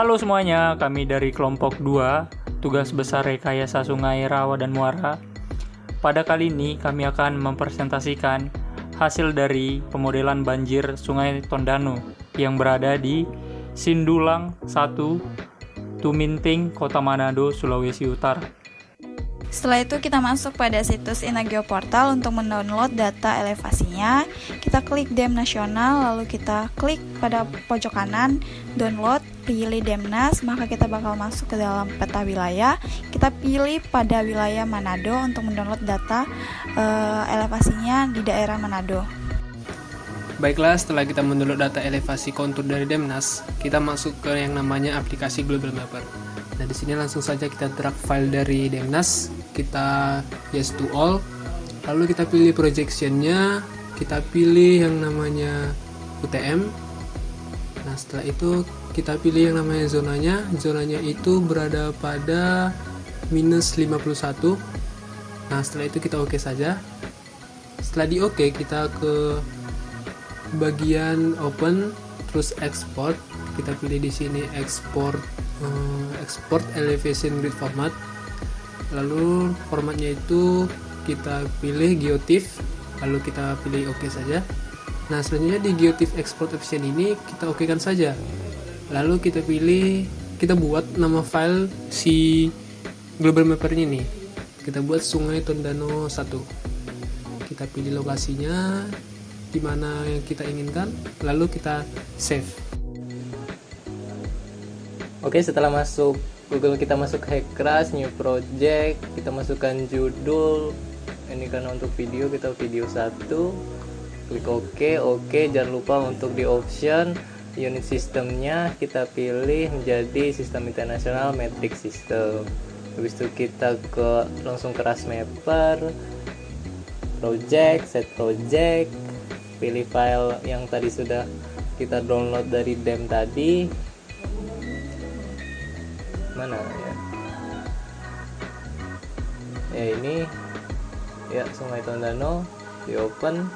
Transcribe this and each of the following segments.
Halo semuanya, kami dari kelompok 2, tugas besar rekayasa sungai rawa dan muara. Pada kali ini kami akan mempresentasikan hasil dari pemodelan banjir Sungai Tondano yang berada di Sindulang 1, Tuminting, Kota Manado, Sulawesi Utara. Setelah itu kita masuk pada situs InaGeoPortal untuk mendownload data elevasinya. Kita klik Dem Nasional, lalu kita klik pada pojok kanan, download, pilih Demnas, maka kita bakal masuk ke dalam peta wilayah. Kita pilih pada wilayah Manado untuk mendownload data elevasinya di daerah Manado. Baiklah, setelah kita mendownload data elevasi kontur dari Demnas, kita masuk ke yang namanya aplikasi Global Mapper. Nah, di sini langsung saja kita drag file dari Demnas, kita yes to all, lalu kita pilih projection-nya, kita pilih yang namanya UTM. Nah, setelah itu kita pilih yang namanya zonanya itu berada pada -51. Nah, setelah itu kita oke saja. Setelah di oke, kita ke bagian open, terus export. Kita pilih di sini export elevation grid format. Lalu formatnya itu kita pilih geotiff, lalu kita pilih oke saja. Nah, selanjutnya di geotiff export efficient ini kita okekan saja. Lalu kita buat nama file si global mapper-nya nih. Kita buat Sungai Tondano 1. Kita pilih lokasinya di mana yang kita inginkan, lalu kita save. Oke, setelah masuk Google, kita masuk Hekras, New Project, kita masukkan judul. Ini karena untuk video, kita video 1. Klik oke, jangan lupa untuk di option unit sistemnya kita pilih menjadi sistem internasional metric system. Habis itu kita langsung ke RAS Mapper, project, set project, pilih file yang tadi sudah kita download dari DEM tadi. Mana ya? Ini ya, Sungai Tondano, di open,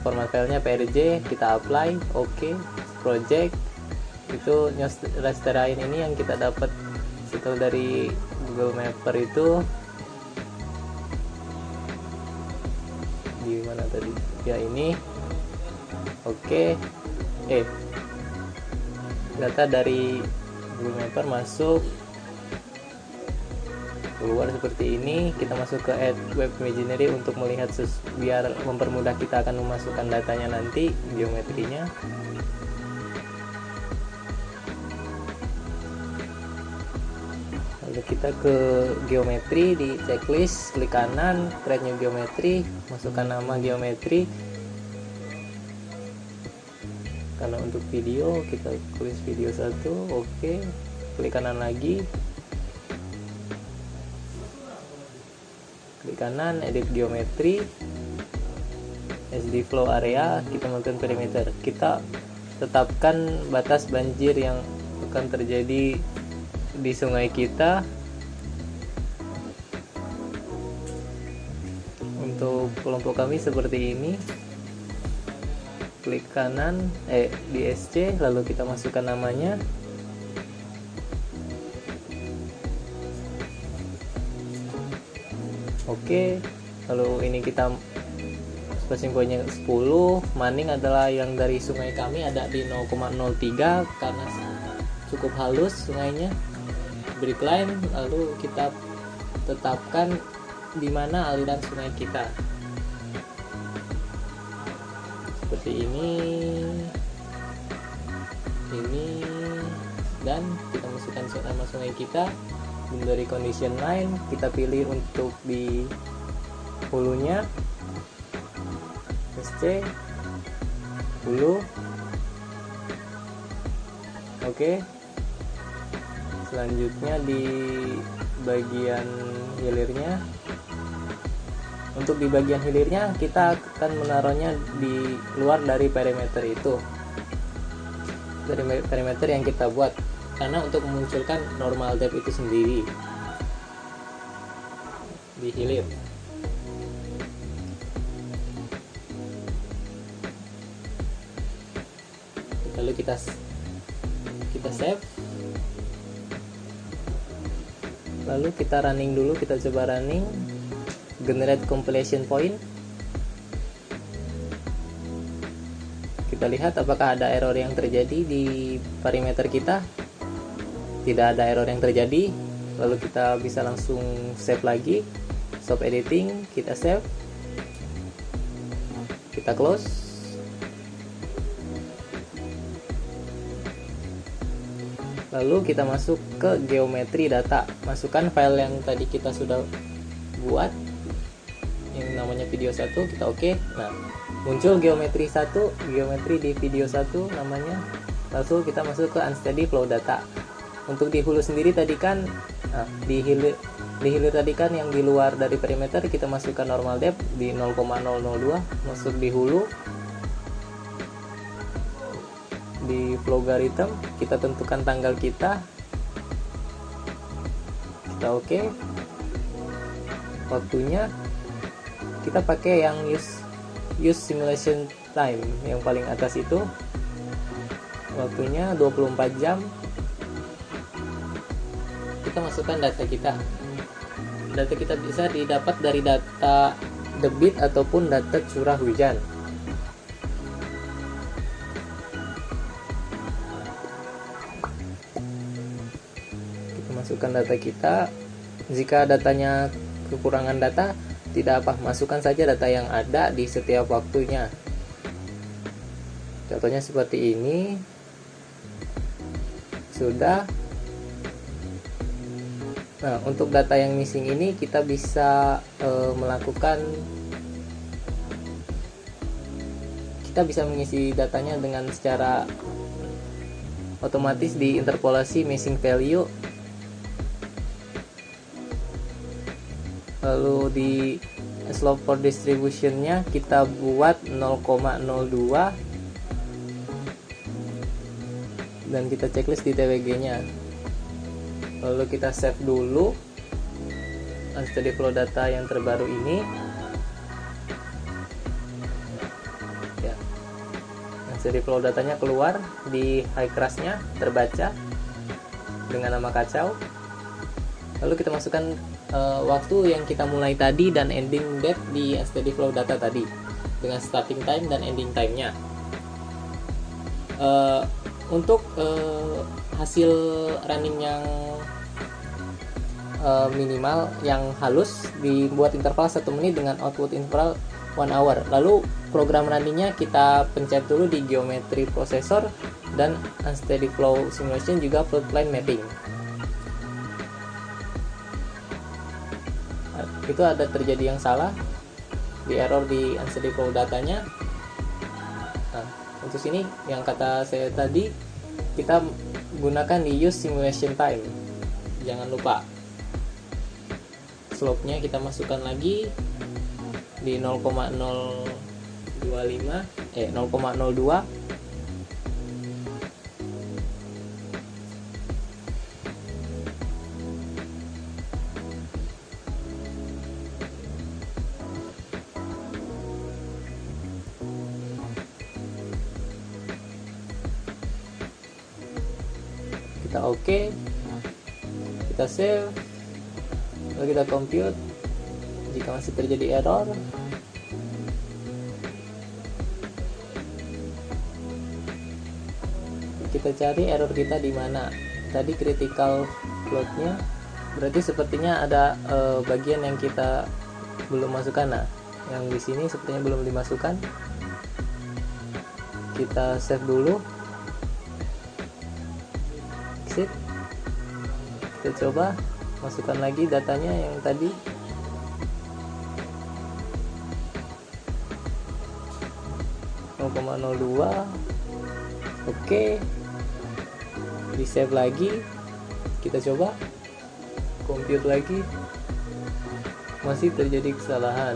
format filenya PRJ, kita apply, oke, project. Itu rasterize ini yang kita dapat setelah dari Google Mapper itu. Di mana tadi ya, ini oke. Data dari Google Mapper masuk, keluar seperti ini. Kita masuk ke Add Web Imaginary untuk melihat biar mempermudah kita akan memasukkan datanya nanti, geometrinya. Lalu kita ke geometri, di checklist klik kanan, create new geometry, masukkan nama geometri. Karena untuk video kita tulis video 1, oke, klik kanan lagi, klik kanan, edit geometri, SD flow area, kita melakukan perimeter. Kita tetapkan batas banjir yang akan terjadi di sungai kita. Untuk kelompok kami seperti ini. Klik kanan di SC, lalu kita masukkan namanya. Oke, lalu ini kita spacing point-nya 10. Maning adalah yang dari sungai kami ada di 0,03 karena cukup halus sungainya. Breakline, lalu kita tetapkan di mana aliran sungai kita. Seperti ini, dan kita masukkan nama sungai kita. Dari condition line kita pilih untuk di hulunya, SC hulu. Oke, selanjutnya di bagian hilirnya. Untuk di bagian hilirnya kita akan menaruhnya di luar dari perimeter itu, dari perimeter yang kita buat, karena untuk memunculkan normal depth itu sendiri di hilir. Lalu kita save. Lalu kita running dulu, kita coba running, generate compilation point. Kita lihat apakah ada error yang terjadi di parameter kita. Tidak ada error yang terjadi. Lalu kita bisa langsung save lagi, stop editing, kita save, kita close. Lalu kita masuk ke geometri data, masukkan file yang tadi kita sudah buat yang namanya video 1, kita oke. Nah, muncul geometri di video 1 namanya. Lalu kita masuk ke unsteady flow data. Untuk di hulu sendiri tadi kan, di hilir tadi kan yang di luar dari perimeter kita masukkan normal depth di 0,002, masuk di hulu. Di logarithm kita tentukan tanggal kita oke. Waktunya kita pakai yang use simulation time yang paling atas itu, waktunya 24 jam. Kita masukkan data kita bisa didapat dari data debit ataupun data curah hujan. Masukkan data kita. Jika datanya kekurangan data, tidak apa, masukkan saja data yang ada di setiap waktunya. Contohnya seperti ini. Sudah. Nah, untuk data yang missing ini kita bisa kita bisa mengisi datanya dengan secara otomatis di interpolasi missing value. Lalu di slope for distribution-nya kita buat 0,02 dan kita checklist di TWG-nya. Lalu kita save dulu unsteady flow data yang terbaru ini. Ya, unsteady flow datanya keluar di high crush-nya, terbaca dengan nama kacau. Lalu kita masukkan waktu yang kita mulai tadi dan ending date di unsteady flow data tadi dengan starting time dan ending time-nya. Untuk hasil running yang minimal yang halus dibuat interval 1 menit dengan output interval 1 hour. Lalu program runningnya kita pencet dulu di geometry processor dan unsteady flow simulation juga float plan mapping. Itu ada terjadi yang salah di error di unsteady flow datanya. Nah, untuk sini yang kata saya tadi kita gunakan di use simulation time, jangan lupa. Slope-nya kita masukkan lagi di 0,02. Kita oke, kita save, lalu kita compute. Jika masih terjadi error, kita cari error kita di mana. Tadi critical float-nya, berarti sepertinya ada bagian yang kita belum masukkan. Nah, yang di sini sepertinya belum dimasukkan. Kita save dulu. Exit. Kita coba masukkan lagi datanya yang tadi. Oke. Di save lagi. Kita coba compute lagi. Masih terjadi kesalahan.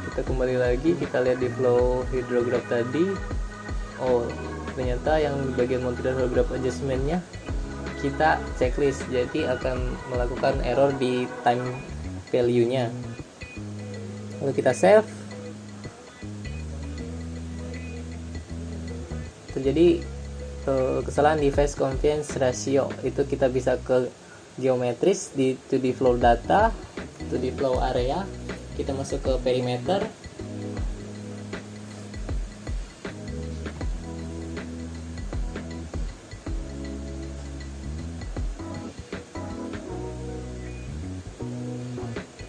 Kita kembali lagi, kita lihat di flow hydrograph tadi. Oh, ternyata yang di bagian mounted hydrograph adjustment-nya kita checklist, jadi akan melakukan error di time value-nya. Lalu kita save. Terjadi kesalahan di phase conveyance ratio. Itu kita bisa ke geometris di 2D flow data, 2D flow area. Kita masuk ke perimeter.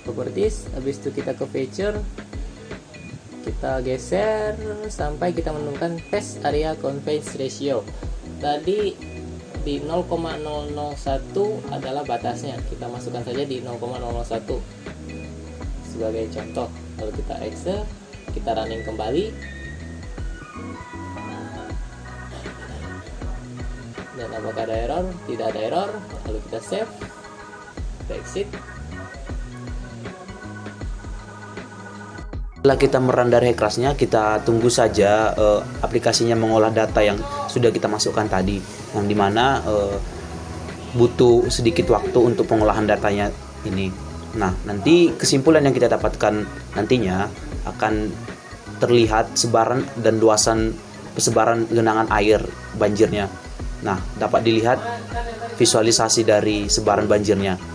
Properties, habis itu kita ke feature, kita geser sampai kita menemukan phase area conveyance ratio. Tadi di 0,001 adalah batasnya, kita masukkan saja di 0,001 sebagai contoh. Lalu kita exit, kita running kembali, dan apakah ada error? Tidak ada error. Lalu kita save, kita exit. Setelah kita merender Hekras-nya, kita tunggu saja aplikasinya mengolah data yang sudah kita masukkan tadi, yang dimana butuh sedikit waktu untuk pengolahan datanya ini. Nah, nanti kesimpulan yang kita dapatkan nantinya akan terlihat sebaran dan luasan persebaran genangan air banjirnya. Nah, dapat dilihat visualisasi dari sebaran banjirnya.